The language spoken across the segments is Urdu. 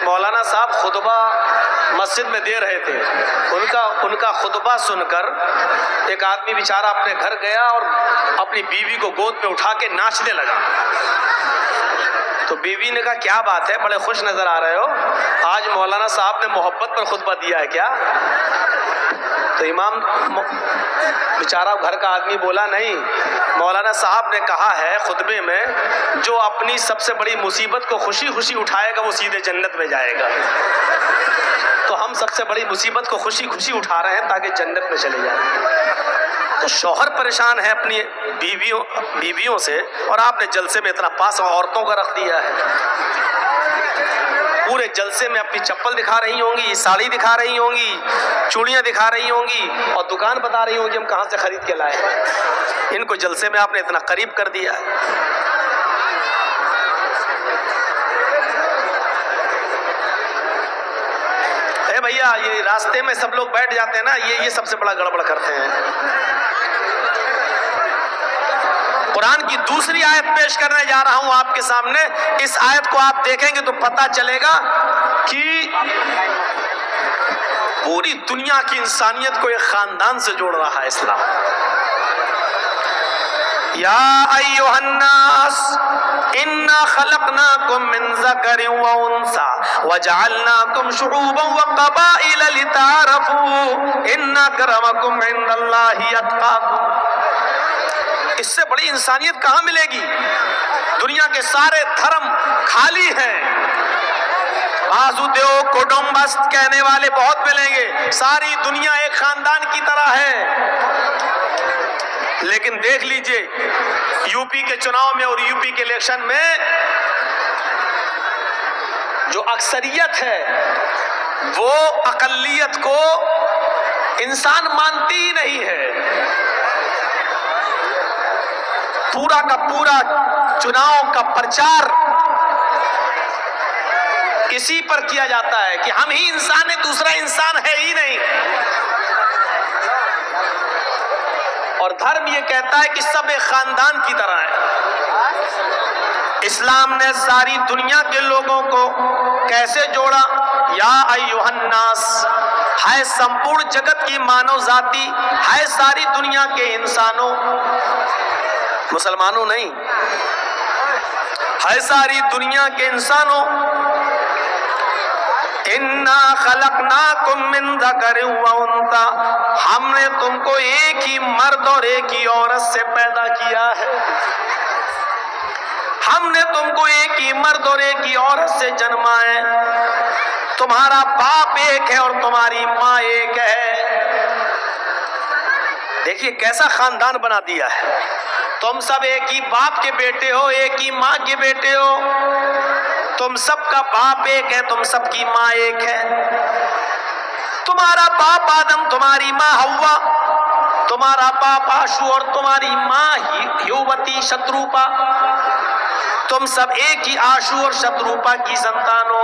مولانا صاحب خطبہ مسجد میں دے رہے تھے. ان کا خطبہ سن کر ایک آدمی بیچارہ اپنے گھر گیا اور اپنی بیوی کو گود میں اٹھا کے ناچنے لگا. تو بیوی نے کہا کیا بات ہے, بڑے خوش نظر آ رہے ہو, آج مولانا صاحب نے محبت پر خطبہ دیا ہے کیا؟ تو امام بیچارہ گھر کا آدمی بولا نہیں, مولانا صاحب نے کہا ہے خطبے میں جو اپنی سب سے بڑی مصیبت کو خوشی خوشی اٹھائے گا وہ سیدھے جنت میں جائے گا. تو ہم سب سے بڑی مصیبت کو خوشی خوشی اٹھا رہے ہیں تاکہ جنت میں چلے جائیں. تو شوہر پریشان ہے اپنی بیویوں سے, اور آپ نے جلسے میں اتنا پاس عورتوں کا رکھ دیا ہے. پورے جلسے میں اپنی چپل دکھا رہی ہوں گی, ساڑی دکھا رہی ہوں گی, چوڑیاں دکھا رہی ہوں گی, اور دکان بتا رہی ہوں گی ہم کہاں سے خرید کے لائے. ان کو جلسے میں آپ نے اتنا قریب کر دیا ہے. اے بھیا, یہ راستے میں سب لوگ بیٹھ جاتے ہیں نا, یہ سب سے بڑا گڑبڑ کرتے ہیں. قرآن کی دوسری آیت پیش کرنے جا رہا ہوں آپ کے سامنے. اس آیت کو آپ دیکھیں گے تو پتہ چلے گا کہ پوری دنیا کی انسانیت کو ایک خاندان سے جوڑ رہا ہے اسلام. یا ایھا الناس انا خلقناکم من ذکر و انثی وجعلناکم شعوبا وقبائل لتعارفوا ان اکرمکم عند اللہ اتقاکم. اس سے بڑی انسانیت کہاں ملے گی؟ دنیا کے سارے دھرم خالی ہیں. واسودیو کٹمبس کہنے والے بہت ملیں گے, ساری دنیا ایک خاندان کی طرح ہے. لیکن دیکھ لیجئے یو پی کے چناؤ میں اور یو پی کے الیکشن میں جو اکثریت ہے وہ اقلیت کو انسان مانتی ہی نہیں ہے. پورا کا پورا چناؤ کا پرچار اسی پر کیا جاتا ہے کہ ہم ہی انسان ہیں, دوسرا انسان ہے ہی نہیں. اور دھرم یہ کہتا ہے کہ سب ایک خاندان کی طرح ہے. اسلام نے ساری دنیا کے لوگوں کو کیسے جوڑا؟ یا ایھا الناس, ہے سمپورن جگت کی مانو ذاتی, ہے ساری دنیا کے انسانوں, مسلمانوں نہیں, ہے ساری دنیا کے انسانوں. انا خلقناکم من ذکر و انثی, ہم نے تم کو ایک ہی مرد اور ایک ہی عورت سے پیدا کیا ہے. ہم نے تم کو ایک ہی مرد اور ایک ہی عورت سے جنما ہے. تمہارا باپ ایک ہے اور تمہاری ماں ایک ہے. دیکھیے کیسا خاندان بنا دیا ہے. تم سب ایک ہی باپ کے بیٹے ہو, ایک ہی ماں کے بیٹے ہو. تم سب کا باپ ایک ہے, تم سب کی ماں ایک ہے. تمہارا باپ آدم, تمہاری ماں حوا, تمہارا باپ آشو اور تمہاری ماں یووتی شتروپا. تم سب ایک ہی آشو اور شتروپا کی سنتان ہو,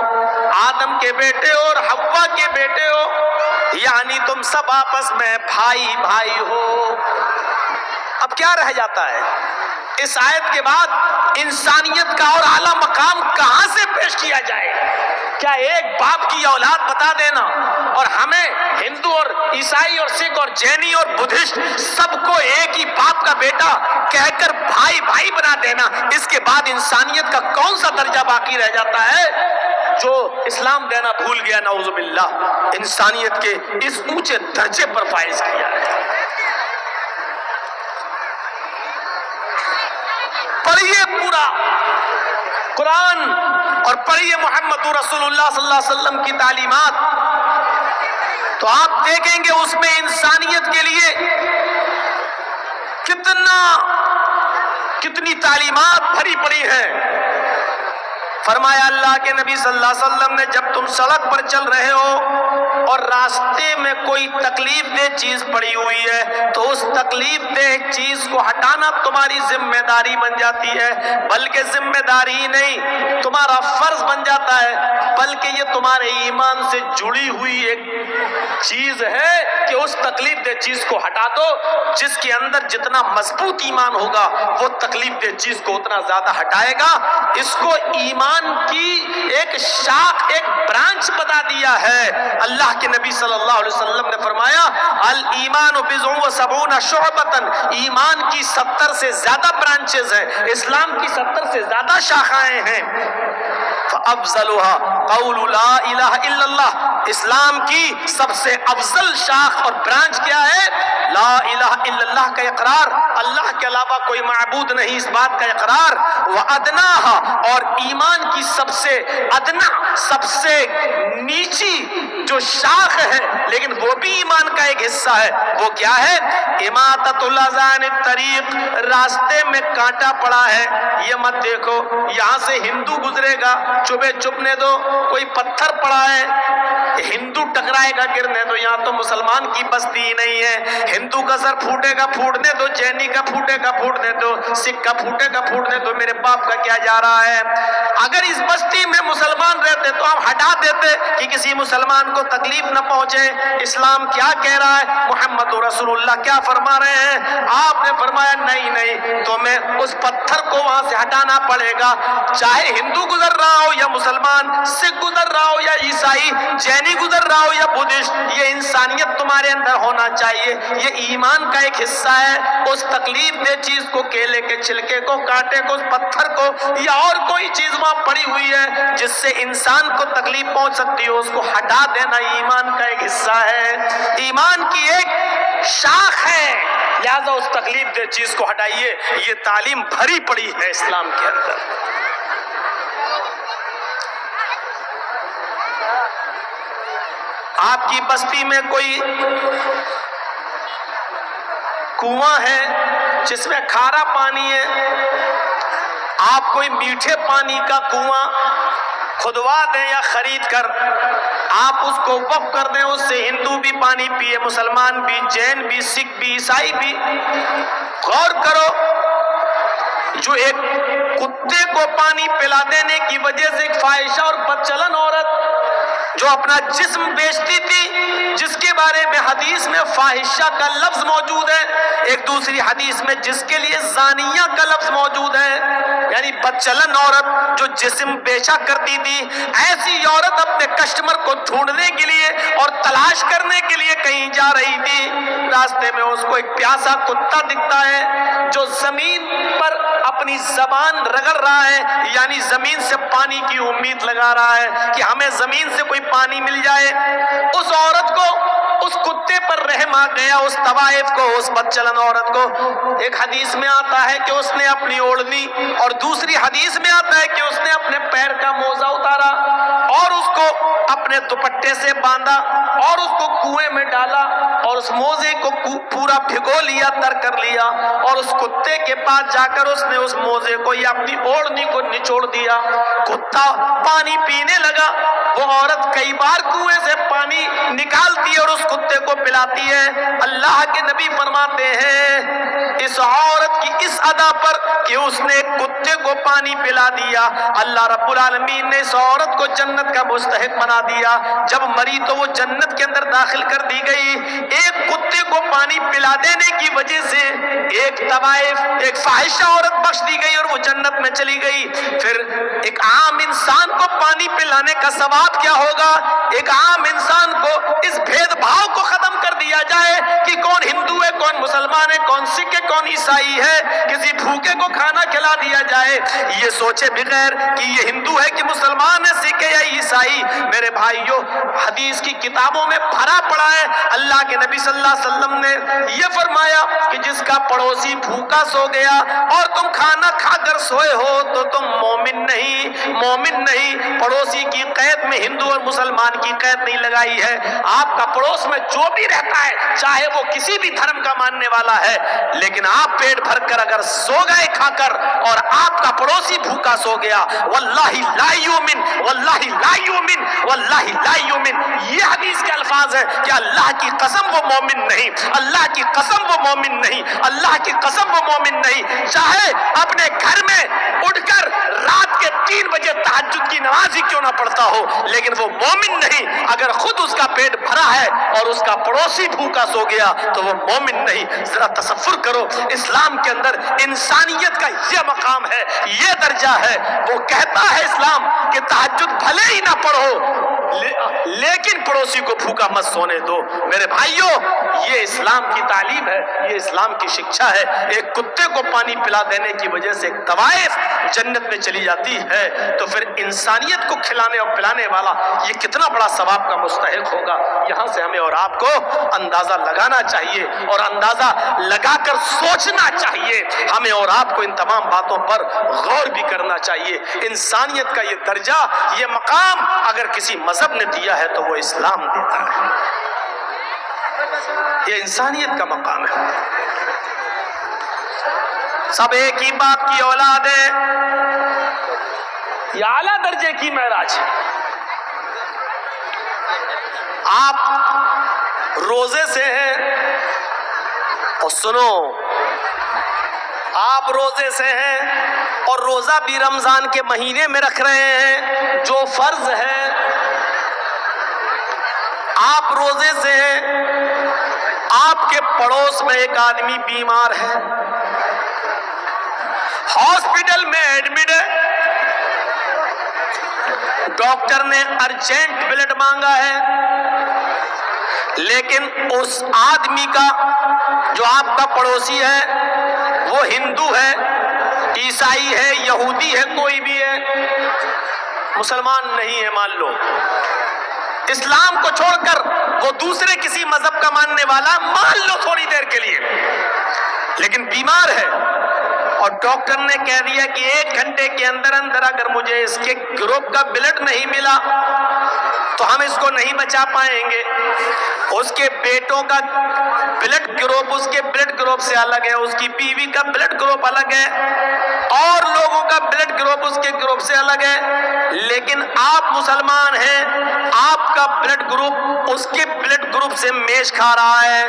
آدم کے بیٹے ہو اور حوا کے بیٹے ہو, یعنی تم سب آپس میں بھائی بھائی ہو. اب کیا رہ جاتا ہے؟ اس آیت کے بعد انسانیت کا اور اعلیٰ مقام کہاں سے پیش کیا جائے؟ کیا ایک باپ کی اولاد بتا دینا اور ہمیں ہندو اور عیسائی اور سکھ اور جینی اور بدھسٹ سب کو ایک ہی باپ کا بیٹا کہہ کر بھائی بھائی بنا دینا, اس کے بعد انسانیت کا کون سا درجہ باقی رہ جاتا ہے جو اسلام دینا بھول گیا؟ نعوذ باللہ, انسانیت کے اس اونچے درجے پر فائز کیا ہے. پڑھیے پورا قرآن اور پڑھیے محمد رسول اللہ صلی اللہ علیہ وسلم کی تعلیمات, تو آپ دیکھیں گے اس میں انسانیت کے لیے کتنی تعلیمات بھری پڑی ہیں. فرمایا اللہ کے نبی صلی اللہ علیہ وسلم نے, جب تم سڑک پر چل رہے ہو اور راستے میں کوئی تکلیف دہ چیز پڑی ہوئی ہے تو اس تکلیف دہ چیز کو ہٹانا تمہاری ذمہ داری بن جاتی ہے. بلکہ ذمہ داری ہی نہیں, تمہارا فرض بن جاتا ہے, بلکہ یہ تمہارے ایمان سے جڑی ہوئی ایک چیز ہے کہ اس تکلیف دہ چیز کو ہٹا دو. جس کے اندر جتنا مضبوط ایمان ہوگا وہ تکلیف دہ چیز کو اتنا زیادہ ہٹائے گا. اس کو ایمان ایمان کی ایک شاخ، ایک برانچ بتا دیا ہے۔ اللہ کے نبی صلی اللہ علیہ وسلم نے فرمایا الایمان بضع و سبعون شعبۃ، ایمان کی 70 سے زیادہ برانچز ہیں، اسلام کی 70 سے زیادہ شاخائیں ہیں۔ فافضلها قول لا الہ الا اللہ، اسلام کی سب سے افضل شاخ اور برانچ کیا ہے؟ لا الہ الا اللہ کا اقرار، اللہ کے علاوہ کوئی معبود نہیں اس بات کا اقرار۔ وادناها، اور ایمان کی سب سے ادنا، سب سے نیچی جو شاخ ہے لیکن وہ بھی ایمان کا ایک حصہ ہے، وہ کیا ہے؟ اماطۃ الاذى عن الطریق، راستے میں کانٹا پڑا ہے، یہ مت دیکھو یہاں سے ہندو گزرے گا چبے چبنے دو، کوئی پتھر پڑا ہے ہندو ٹکرائے گا گرنے دو، یہاں تو مسلمان کی بستی ہی نہیں ہے، ہندو کا سر پھوٹے گا پھوٹنے دو، جینی کا پھوٹے گا پھوٹنے دو، سکھ کا پھوٹے گا پھوٹنے دو، میرے باپ کا کیا جا رہا ہے؟ اگر اس بستی میں مسلمان رہتے تو ہم ہٹا دیتے کہ کسی مسلمان کو تکلیف نہ پہنچے۔ اسلام کیا کہہ رہا ہے؟ محمد رسول اللہ کیا فرما رہے ہیں؟ آپ نے فرمایا نہیں تمہیں اس پتھر کو وہاں سے ہٹانا پڑے گا، چاہے ہندو گزر رہا ہو یا مسلمان، سکھ گزر رہا ہو یا عیسائی، جینی گزر رہا ہو یا بدھسٹ، یہ انسانیت تمہارے اندر ہونا چاہیے، یہ ایمان کا ایک حصہ ہے۔ اس تکلیف دہ چیز کو، کیلے کے چھلکے کو، کانٹے کو، اس پتھر کو یا اور کوئی چیز وہاں پڑی ہوئی ہے جس سے انسان کو تکلیف پہنچ سکتی ہو، اس کو ہٹا دینا ایمان کا ایک حصہ ہے، ایمان کی ایک شاخ ہے، لہذا اس تکلیف دہ چیز کو ہٹائیے۔ یہ تعلیم بھری پڑی ہے اسلام کے اندر۔ آپ کی بستی میں کوئی کنواں ہے جس میں کھارا پانی ہے، آپ کوئی میٹھے پانی کا کنواں کھدوا دیں یا خرید کر آپ اس کو وقف کر دیں، اس سے ہندو بھی پانی پیے، مسلمان بھی، جین بھی، سکھ بھی، عیسائی بھی۔ غور کرو، جو ایک کتے کو پانی پلا دینے کی وجہ سے ایک فاحشہ اور بدچلن عورت جو اپنا جسم بیچتی تھی، جس کے بارے میں حدیث میں فاحشہ کا لفظ موجود ہے، ایک دوسری حدیث میں جس کے لیے زانیہ کا لفظ موجود ہے، یعنی بدچلن عورت جو جسم بیچا کرتی تھی، ایسی عورت اپنے کسٹمر کو ڈھونڈنے کے لیے اور تلاش کرنے کے لیے کہیں جا رہی تھی، راستے میں اس کو ایک پیاسا کتا دکھتا ہے جو زمین پر اپنی زبان رگڑ رہا ہے، یعنی زمین سے پانی کی امید لگا رہا ہے کہ ہمیں زمین سے کوئی پانی مل جائے۔ اس عورت کو، اس کتے پر رحم آ گیا، اس طوائف کو، اس بدچلن عورت کو۔ ایک حدیث میں آتا ہے کہ اس نے اپنی اوڑھنی، اور دوسری حدیث میں آتا ہے کہ اس نے اپنے پیر کا موزہ اتارا اور اس کو اپنے دوپٹے سے باندھا اور اس کو کنویں میں ڈالا اور اس موزے کو پورا بھگو لیا، تر کر لیا، اور اس کتے کے پاس جا کر اس نے اس موزے کو یا اپنی اوڑھنی کو نچوڑ دیا۔ کتا پانی پینے لگا، وہ عورت کئی بار کنویں سے پانی نکالتی ہے اور اس کتے کو پلاتی ہے۔ اللہ کے نبی فرماتے ہیں اس عورت کی اس ادا پر کہ اس نے ایک کتے کو پانی پلا دیا، اللہ رب العالمین نے اس عورت کو جنت کا مستحق بنا دیا۔ جب مری تو وہ جنت کے اندر داخل کر دی گئی۔ ایک کتے کو پانی پلا دینے کی وجہ سے ایک طوائف، ایک فاحشہ عورت بخش دی گئی اور وہ جنت میں چلی گئی۔ پھر ایک عام انسان کو پانی پلانے کا ثواب کیا ہوگا؟ ایک عام انسان کو اس بھید بھاؤ کو ختم کر دیا جائے کہ کون ہندو ہے، کون مسلمان ہے، کون سکھ ہے، کون عیسائی ہے، کسی بھوکے کو کھانا کھلا دیا جائے، یہ سوچے بغیر کہ یہ ہندو ہے کہ مسلمان ہے، سکھ ہے یا عیسائی۔ میرے بھائیوں، حدیث کی کتابوں میں بھرا پڑا ہے، اللہ کے نبی صلی اللہ علیہ وسلم نے یہ فرمایا کہ جس کا پڑوسی بھوکا سو گیا اور تم کھانا کھا کر سوئے ہو تو تم مومن نہیں۔ پڑوسی کی قید میں ہندو اور مسلمان کی قید نہیں لگائی ہے۔ آپ کا پڑوس میں جو بھی رہتا ہے، چاہے وہ کسی بھی دھرم کا ماننے والا ہے، لیکن آپ پیٹ بھر کر اگر سو گئے کھا کر اور آپ کا پڑوسی بھوکا سو گیا، واللہ لا یؤمن، واللہ لا یؤمن، واللہ لا یؤمن، یہ حدیث کے الفاظ ہیں کہ اللہ کی قسم وہ مومن نہیں، اللہ کی قسم وہ مومن نہیں، اللہ کی قسم وہ مومن نہیں۔ چاہے اپنے گھر میں اٹھ کر رات کے 3 بجے تہجد کی نماز نمازی کیوں نہ پڑھتا ہو، لیکن وہ مومن نہیں۔ اگر خود اس کا پیٹ بھرا ہے اور اس کا پڑوسی بھوکا سو گیا تو وہ مومن نہیں۔ ذرا تصور کرو، اسلام کے اندر انسانیت کا یہ مقام ہے، یہ درجہ ہے۔ وہ کہتا ہے اسلام کہ تہجد بھلے ہی نہ پڑھو لیکن پڑوسی کو بھوکا مت سونے دو۔ میرے بھائیوں، یہ اسلام کی تعلیم ہے، یہ اسلام کی شکشا ہے۔ ایک کتے کو پانی پلا دینے کی وجہ سے ایک طوائف جنت میں چلی جاتی ہے، تو پھر انسانیت کو کھلانے اور پلانے والا یہ کتنا بڑا ثواب کا مستحق ہوگا۔ یہاں سے ہمیں اور آپ کو اندازہ لگانا چاہیے اور اندازہ لگا کر سوچنا چاہیے۔ ہمیں اور آپ کو ان تمام باتوں پر غور بھی کرنا چاہیے۔ انسانیت کا یہ درجہ، یہ مقام اگر کسی مذہب نے دیا ہے تو وہ اسلام دیتا ہے۔ یہ انسانیت کا مقام ہے۔ سب ایک ہی باپ کی اولاد ہے، یہ اعلیٰ درجے کی معراج ہے۔ آپ روزے سے ہیں، اور سنو، آپ روزے سے ہیں اور روزہ بھی رمضان کے مہینے میں رکھ رہے ہیں جو فرض ہے۔ آپ روزے سے ہیں، آپ کے پڑوس میں ایک آدمی بیمار ہے، ہاسپٹل میں ایڈمٹ ہے، ڈاکٹر نے ارجنٹ بلڈ مانگا ہے، لیکن اس آدمی کا جو آپ کا پڑوسی ہے وہ ہندو ہے، عیسائی ہے، یہودی ہے، کوئی بھی ہے، مسلمان نہیں ہے مان لو، اسلام کو چھوڑ کر وہ دوسرے کسی مذہب کا ماننے والا مان لو تھوڑی دیر کے لیے، لیکن بیمار ہے اور ڈاکٹر نے کہہ دیا کہ 1 گھنٹے کے اندر اندر اگر مجھے اس کے گروپ کا بلڈ نہیں ملا تو ہم اس کو نہیں بچا پائیں گے۔ اس کے بیٹوں کا بلڈ گروپ اس کے بلڈ گروپ سے الگ ہے، اس کی بیوی کا بلڈ گروپ الگ ہے، اور لوگوں کا بلڈ گروپ اس کے گروپ سے الگ ہے، لیکن آپ مسلمان ہیں، آپ کا بلڈ گروپ اس کے بلڈ گروپ سے میچ کھا رہا ہے،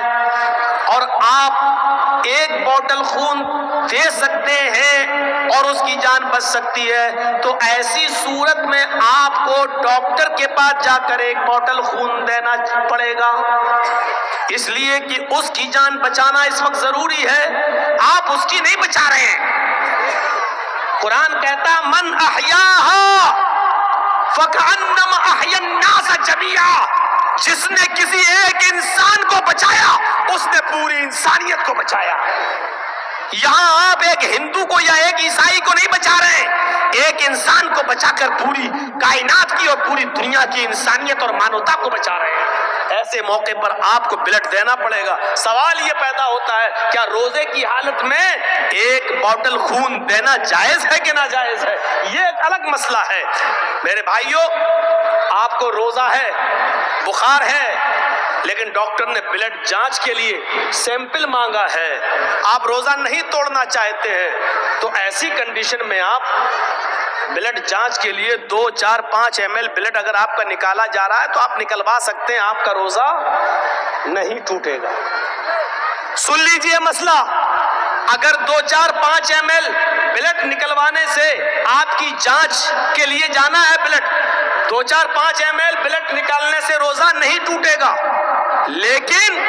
اور آپ ایک بوتل خون دے سکتے ہیں اور اس کی جان بچ سکتی ہے، تو ایسی صورت میں آپ کو ڈاکٹر کے پاس جا کر ایک بوتل خون دینا پڑے گا، اس لیے کہ اس کی جان بچانا اس وقت ضروری ہے، آپ اس کی نہیں بچا رہے ہیں۔ قرآن کہتا من احیاہا فکأنما احیا الناس جمیعا، جس نے کسی ایک انسان کو بچایا اس نے پوری انسانیت کو بچایا۔ یہاں آپ ایک ہندو کو یا ایک عیسائی کو نہیں بچا رہے، ایک انسان کو بچا کر پوری کائنات کی اور پوری دنیا کی انسانیت اور مانوتا کو بچا رہے ہیں۔ ایسے موقع پر آپ کو بلڈ دینا پڑے گا۔ سوال یہ پیدا ہوتا ہے کیا روزے کی حالت میں ایک بوتل خون دینا جائز ہے کہ ناجائز ہے؟ یہ ایک الگ مسئلہ ہے۔ میرے بھائیوں، آپ کو روزہ ہے، بخار ہے، لیکن ڈاکٹر نے بلڈ جانچ کے لیے سیمپل مانگا ہے، آپ روزہ نہیں توڑنا چاہتے ہیں، تو ایسی کنڈیشن میں آپ بلڈ جانچ کے لیے 2, 4, 5 ml بلڈ اگر آپ کا نکالا جا رہا ہے تو آپ نکلوا سکتے ہیں، آپ کا روزہ نہیں ٹوٹے گا۔ سن لیجئے مسئلہ، اگر 2, 4, 5 ml بلڈ نکلوانے سے آپ کی جانچ کے لیے جانا ہے بلڈ، 2, 4, 5 ml بلڈ نکالنے سے روزہ نہیں ٹوٹے گا، لیکن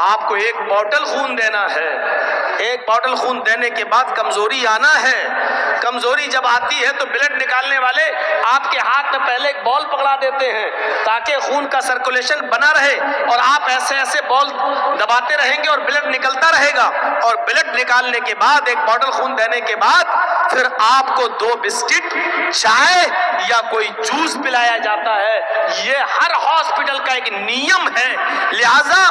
آپ کو ایک بوتل خون دینا ہے۔ ایک بوتل خون دینے کے بعد کمزوری آنا ہے، کمزوری جب آتی ہے تو بلڈ نکالنے والے آپ کے ہاتھ میں پہلے ایک بال پکڑا دیتے ہیں تاکہ خون کا سرکولیشن بنا رہے، اور آپ ایسے ایسے بال دباتے رہیں گے اور بلڈ نکلتا رہے گا، اور بلڈ نکالنے کے بعد ایک بوتل خون دینے کے بعد پھر آپ کو 2 بسکٹ، چائے یا کوئی جوس پلایا جاتا ہے۔ یہ ہر ہاسپٹل کا ایک نیم ہے، لہذا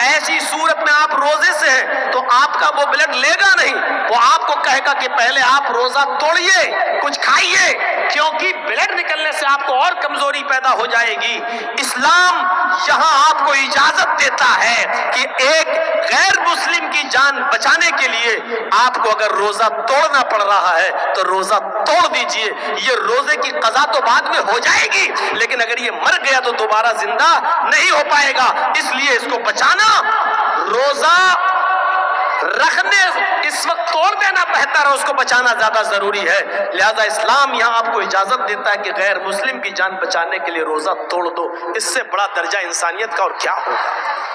ایسی صورت میں آپ روزے سے ہیں تو آپ کا وہ بلڈ لے گا نہیں، وہ آپ کو کہے گا کہ پہلے آپ روزہ توڑیے، کچھ کھائیے، کیونکہ بلڈ نکلنے سے آپ کو اور کمزوری پیدا ہو جائے گی۔ اسلام یہاں آپ کو اجازت دیتا ہے کہ ایک غیر مسلم کی جان بچانے کے لیے آپ کو اگر روزہ توڑنا پڑ رہا ہے تو روزہ توڑ دیجئے۔ یہ روزے کی قضا تو بعد میں ہو جائے گی، لیکن اگر یہ مر گیا تو دوبارہ زندہ نہیں ہو پائے گا، اس لیے اس کو بچانا، روزہ رکھنے اس وقت توڑ دینا بہتر طرح اس کو بچانا زیادہ ضروری ہے. لہذا اسلام یہاں آپ کو اجازت دیتا ہے کہ غیر مسلم کی جان بچانے کے لیے روزہ توڑ دو. اس سے بڑا درجہ انسانیت کا اور کیا ہوگا.